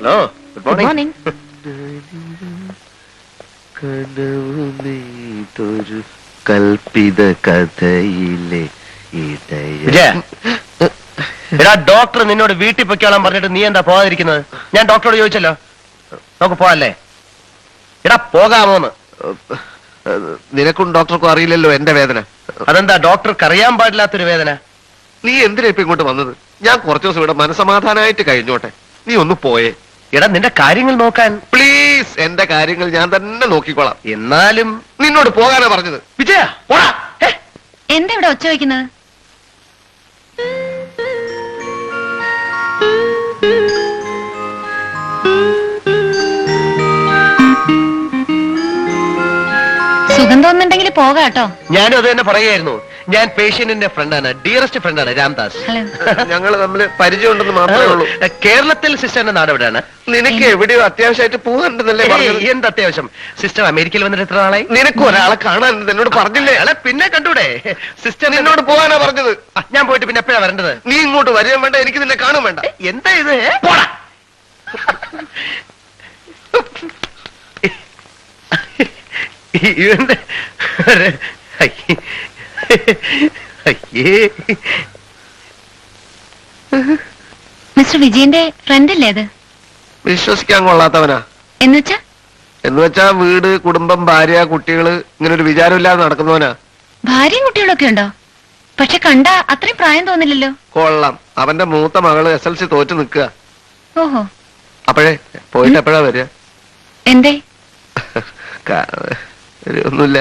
Hello, good good morning. Morning. കൽപ്പിത കഥയിലെ വിജയ, എടാ ഡോക്ടർ നിന്നോട് വീട്ടിൽ പൊയ്ക്കോളാൻ പറഞ്ഞിട്ട് നീ എന്താ പോകാതിരിക്കുന്നത്? ഞാൻ ഡോക്ടറോട് ചോദിച്ചല്ലോ, നമുക്ക് പോവാല്ലേ? എടാ പോകാമോന്ന്. നിനക്കും ഡോക്ടർക്കും അറിയില്ലല്ലോ എന്റെ വേദന. അതെന്താ ഡോക്ടർക്ക് അറിയാൻ പാടില്ലാത്തൊരു വേദന? നീ എന്തിനാ ഇപ്പൊ ഇങ്ങോട്ട് വന്നത്? ഞാൻ കുറച്ചു ദിവസം ഇവിടെ മനസമാധാനമായിട്ട് കഴിഞ്ഞോട്ടെ. നീ ഒന്ന് പോയേ. എടാ നിന്റെ കാര്യങ്ങൾ നോക്കാൻ. പ്ലീസ്, എന്റെ കാര്യങ്ങൾ ഞാൻ തന്നെ നോക്കിക്കോളാം. എന്നാലും നിന്നോട് പോകാനാ പറഞ്ഞത്. വിജയ പോടാ. എന്താ ഇവിടെ ഒച്ച വയ്ക്കുന്നത്? സുഖം തോന്നുന്നുണ്ടെങ്കിൽ പോകാട്ടോ. ഞാനും അത് തന്നെ പറയായിരുന്നു. ഞാൻ പേഷ്യന്റിന്റെ ഫ്രണ്ടാണ്, ഡിയറസ്റ്റ് ഫ്രണ്ടാണ് രാംദാസ്. ഹലോ. ഞങ്ങൾ തമ്മിൽ പരിചയമുണ്ടെന്ന് മാത്രമേ ഉള്ളൂ. കേരളത്തിൽ സിസ്റ്ററിന്റെ നാട് എവിടെയാണ്? നിനക്ക് എവിടെയോ അത്യാവശ്യമായിട്ട് പോകാനുണ്ടെന്നല്ലേ പറഞ്ഞത്? എന്ത് അത്യാവശ്യം? സിസ്റ്റർ അമേരിക്കയിൽ വന്നിട്ട് എത്ര നാളായി? നിനക്ക് ഒരാളെ കാണാൻ എന്നോട് പറഞ്ഞില്ലേ? അയാളെ പിന്നെ കണ്ടൂടെ? സിസ്റ്റർ നിന്നോട് പോകാനാ പറഞ്ഞത്. ഞാൻ പോയിട്ട് പിന്നെ എപ്പോഴാ വരേണ്ടത്? നീ ഇങ്ങോട്ട് വരികയും വേണ്ട, എനിക്ക് നിന്നെ കാണും വേണ്ട. എന്താ ഇത്? പോടാ. ഇവന്റെ മിസ്റ്റർ വിജയന്റെ ഫ്രണ്ട് അല്ലേ അത്? വിശ്വസിക്കാൻ കൊള്ളാത്തവനാ. എന്നുവെച്ചാ? എന്നുവെച്ചാ വീട്, കുടുംബം, ഭാര്യ, കുട്ടികള്, ഇങ്ങനെ ഒരു വിചാരമില്ലാതെ നടക്കുന്നവനാ. ഭാര്യയും കുട്ടികളൊക്കെ ഉണ്ടോ? പക്ഷെ കണ്ട അത്രയും പ്രായം തോന്നില്ലല്ലോ. കൊള്ളാം. അവന്റെ മൂത്ത മകള് SLC തോറ്റ് നിൽക്കുക. ഓഹോ. അപ്പോഴേ പോയിട്ട് എപ്പോഴാ വരിക? എന്തേ? ഒന്നുമില്ല.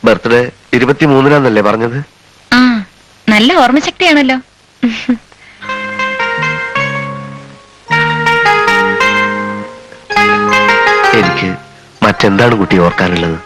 ബർത്ത്ഡേ 23-നാന്നല്ലേ പറഞ്ഞത്? ആ, നല്ല ഓർമ്മശക്തിയാണല്ലോ. എനിക്ക് മറ്റെന്താണ് കുട്ടി ഓർക്കാനുള്ളത്?